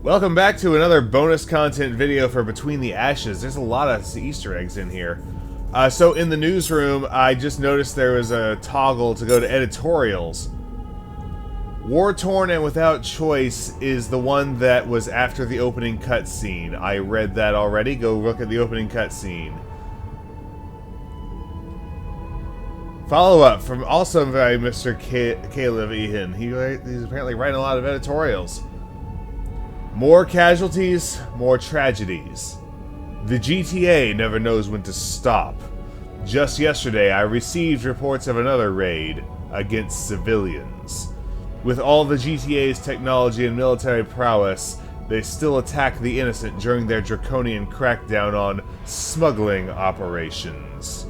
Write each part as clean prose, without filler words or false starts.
Welcome back to another bonus content video for Between the Ashes. There's a lot of Easter eggs in here. So in the newsroom, I just noticed there was a toggle to go to editorials. War-Torn and Without Choice is the one that was after the opening cutscene. I read that already. Go look at the opening cutscene. Follow-up from also by Mr. Caleb Ehan. He's apparently writing a lot of editorials. More casualties, more tragedies. The GTA never knows when to stop. Just yesterday, I received reports of another raid against civilians. With all the GTA's technology and military prowess, they still attack the innocent during their draconian crackdown on smuggling operations.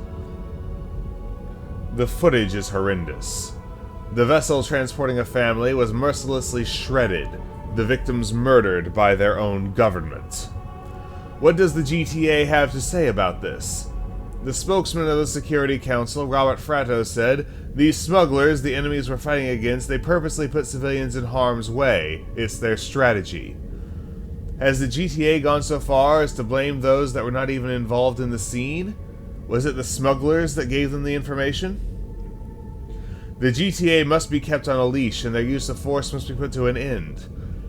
The footage is horrendous. The vessel transporting a family was mercilessly shredded, the victims murdered by their own government. What does the GTA have to say about this? The spokesman of the Security Council, Robert Fratto, said, "These smugglers the enemies were fighting against, they purposely put civilians in harm's way. It's their strategy." Has the GTA gone so far as to blame those that were not even involved in the scene? Was it the smugglers that gave them the information? The GTA must be kept on a leash, and their use of force must be put to an end.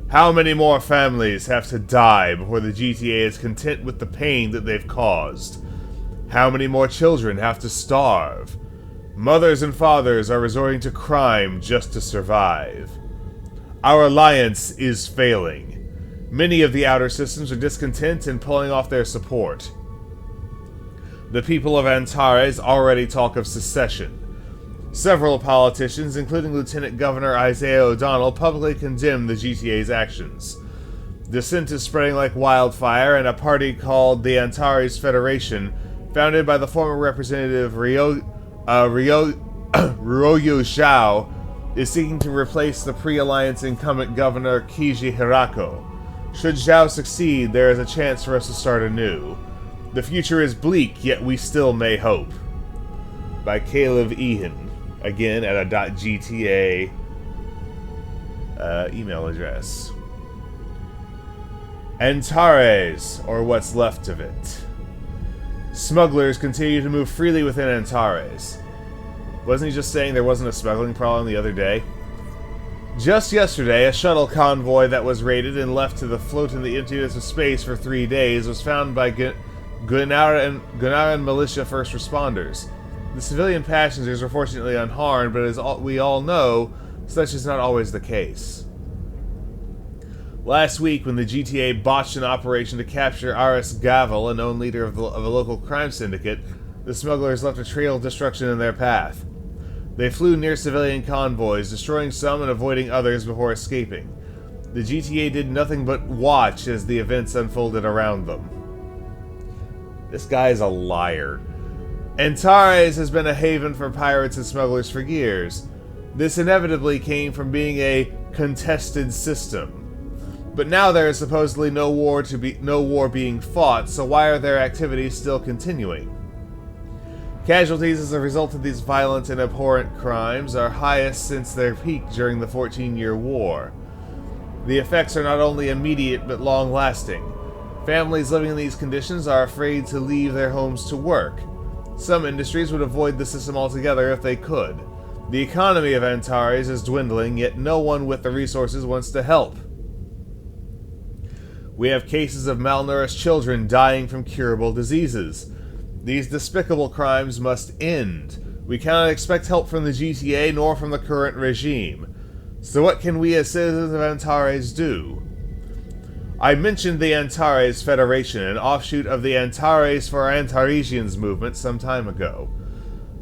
How many more families have to die before the GTA is content with the pain that they've caused? How many more children have to starve? Mothers and fathers are resorting to crime just to survive. Our alliance is failing. Many of the outer systems are discontent and pulling off their support. The people of Antares already talk of secession. Several politicians, including Lieutenant Governor Isaiah O'Donnell, publicly condemned the GTA's actions. Dissent is spreading like wildfire, and a party called the Antares Federation, founded by the former representative Ryoyo Zhao, is seeking to replace the pre-alliance incumbent Governor Kiji Hirako. Should Zhao succeed, there is a chance for us to start anew. The future is bleak, yet we still may hope. By Caleb Ehan. Again, at a .gta email address. Antares, or what's left of it. Smugglers continue to move freely within Antares. Wasn't he just saying there wasn't a smuggling problem the other day? Just yesterday, a shuttle convoy that was raided and left to float in the emptiness of space for 3 days was found by Gunaran militia first responders. The civilian passengers were fortunately unharmed, but as we all know, such is not always the case. Last week, when the GTA botched an operation to capture Aris Gavel, a known leader of a local crime syndicate, the smugglers left a trail of destruction in their path. They flew near civilian convoys, destroying some and avoiding others before escaping. The GTA did nothing but watch as the events unfolded around them. This guy is a liar. Antares has been a haven for pirates and smugglers for years. This inevitably came from being a contested system. But now there is supposedly no war being fought, so why are their activities still continuing? Casualties as a result of these violent and abhorrent crimes are highest since their peak during the 14-year war. The effects are not only immediate but long-lasting. Families living in these conditions are afraid to leave their homes to work. Some industries would avoid the system altogether if they could. The economy of Antares is dwindling, yet no one with the resources wants to help. We have cases of malnourished children dying from curable diseases. These despicable crimes must end. We cannot expect help from the GTA nor from the current regime. So what can we as citizens of Antares do? I mentioned the Antares Federation, an offshoot of the Antares for Antaresians movement some time ago.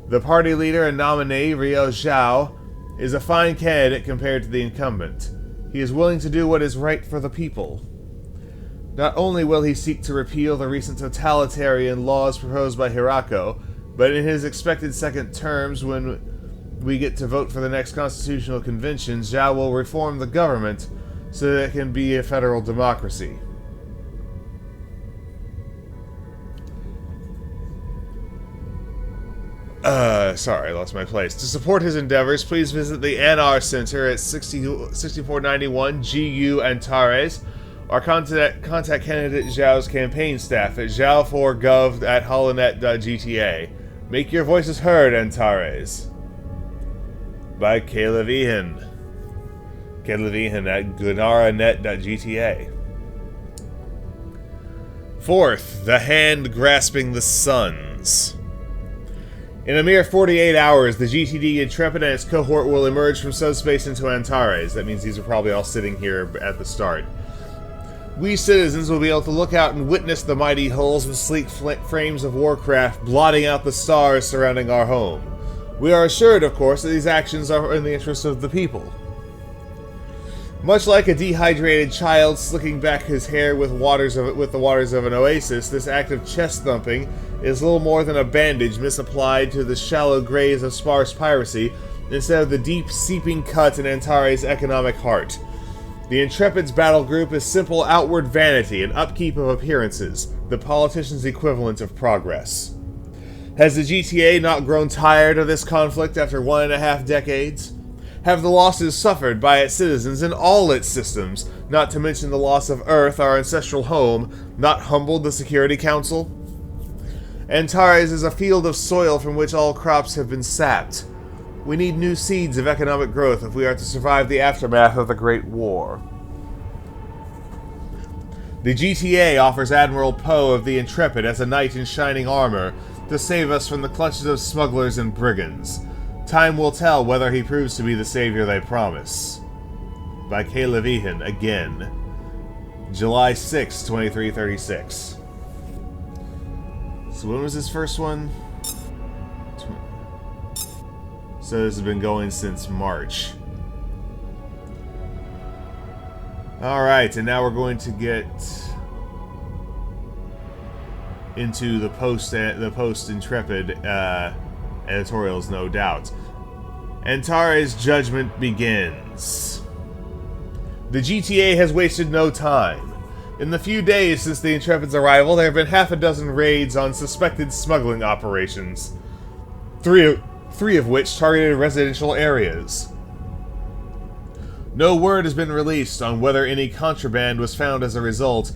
The party leader and nominee, Ryo Zhao, is a fine candidate compared to the incumbent. He is willing to do what is right for the people. Not only will he seek to repeal the recent totalitarian laws proposed by Hirako, but in his expected second terms, when we get to vote for the next constitutional convention, Zhao will reform the government so that it can be a federal democracy. Sorry, I lost my place. To support his endeavors, please visit the NR Center at 6491 GU Antares, Our contact candidate Zhao's campaign staff at zhao4gov@holonet.gta. Make your voices heard, Antares. By Caleb Ehan. Caleb Ehan at gunaranet.gta. Fourth, the hand grasping the suns. In a mere 48 hours, the GTD Intrepid and its cohort will emerge from subspace into Antares. That means these are probably all sitting here at the start. We citizens will be able to look out and witness the mighty hulls with sleek frames of warcraft blotting out the stars surrounding our home. We are assured, of course, that these actions are in the interest of the people. Much like a dehydrated child slicking back his hair with the waters of an oasis, this act of chest thumping is little more than a bandage misapplied to the shallow graze of sparse piracy instead of the deep seeping cut in Antares' economic heart. The Intrepid's battle group is simple outward vanity and upkeep of appearances, the politician's equivalent of progress. Has the GTA not grown tired of this conflict after 1.5 decades? Have the losses suffered by its citizens in all its systems, not to mention the loss of Earth, our ancestral home, not humbled the Security Council? Antares is a field of soil from which all crops have been sapped. We need new seeds of economic growth if we are to survive the aftermath of the Great War. The GTA offers Admiral Poe of the Intrepid as a knight in shining armor to save us from the clutches of smugglers and brigands. Time will tell whether he proves to be the savior they promise. By Caleb Ehan, again. July 6, 2336. So when was his first one? So this has been going since March. Alright, and now we're going to get into the post-Intrepid editorials, no doubt. Antares' judgment begins. The GTA has wasted no time. In the few days since the Intrepid's arrival, there have been 6 raids on suspected smuggling operations. Three of which targeted residential areas. No word has been released on whether any contraband was found as a result,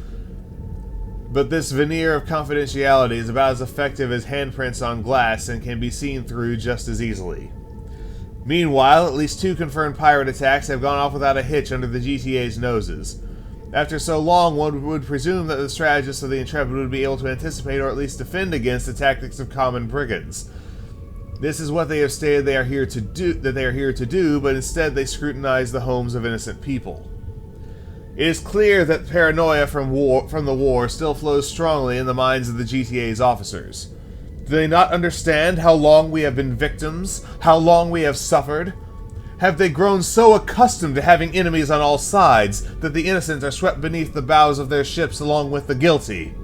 but this veneer of confidentiality is about as effective as handprints on glass and can be seen through just as easily. Meanwhile, at least 2 confirmed pirate attacks have gone off without a hitch under the GTA's noses. After so long, one would presume that the strategists of the Intrepid would be able to anticipate or at least defend against the tactics of common brigands. This is what they have stated they are here to do, but instead they scrutinize the homes of innocent people. It is clear that paranoia from the war still flows strongly in the minds of the GTA's officers. Do they not understand how long we have been victims? How long we have suffered? Have they grown so accustomed to having enemies on all sides that the innocent are swept beneath the bows of their ships along with the guilty?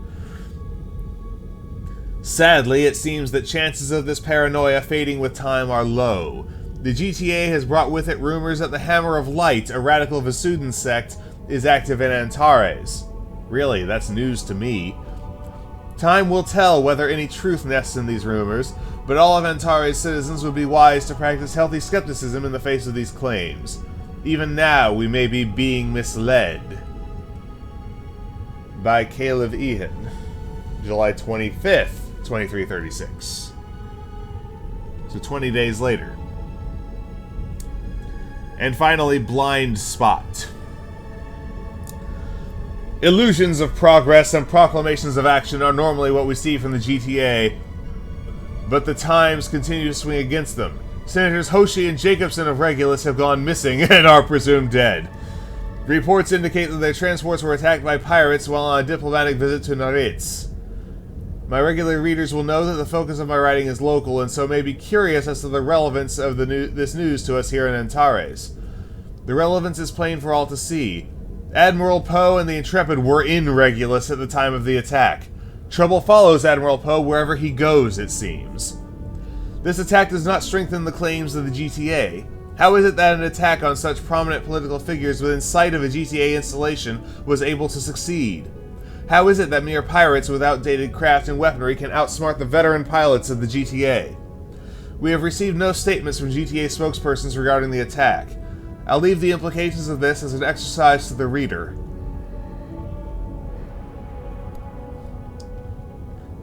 Sadly, it seems that chances of this paranoia fading with time are low. The GTA has brought with it rumors that the Hammer of Light, a radical Vasudan sect, is active in Antares. Really, that's news to me. Time will tell whether any truth nests in these rumors, but all of Antares' citizens would be wise to practice healthy skepticism in the face of these claims. Even now, we may be being misled. By Caleb Ehan, July 25th, 2336. So 20 days later. And finally, Blind Spot. Illusions of progress and proclamations of action are normally what we see from the GTA, but the times continue to swing against them. Senators Hoshi and Jacobson of Regulus have gone missing and are presumed dead. Reports indicate that their transports were attacked by pirates while on a diplomatic visit to Antares. My regular readers will know that the focus of my writing is local, and so may be curious as to the relevance of this news to us here in Antares. The relevance is plain for all to see. Admiral Poe and the Intrepid were in Regulus at the time of the attack. Trouble follows Admiral Poe wherever he goes, it seems. This attack does not strengthen the claims of the GTA. How is it that an attack on such prominent political figures within sight of a GTA installation was able to succeed? How is it that mere pirates with outdated craft and weaponry can outsmart the veteran pilots of the GTA? We have received no statements from GTA spokespersons regarding the attack. I'll leave the implications of this as an exercise to the reader.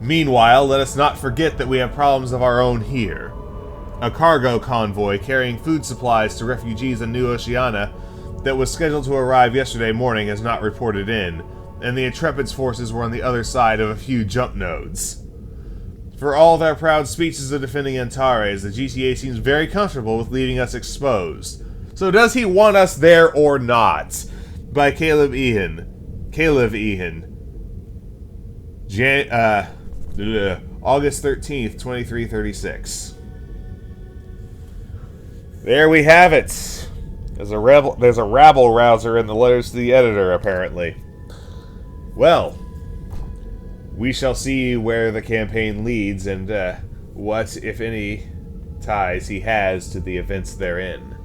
Meanwhile, let us not forget that we have problems of our own here. A cargo convoy carrying food supplies to refugees in New Oceania that was scheduled to arrive yesterday morning has not reported in, and the Intrepid's forces were on the other side of a few jump nodes. For all their proud speeches of defending Antares, the GTA seems very comfortable with leaving us exposed. So does he want us there or not? By Caleb Ehan. August 13th, 2336. There we have it. There's a rabble rouser in the letters to the editor, apparently. Well, we shall see where the campaign leads and what, if any, ties he has to the events therein.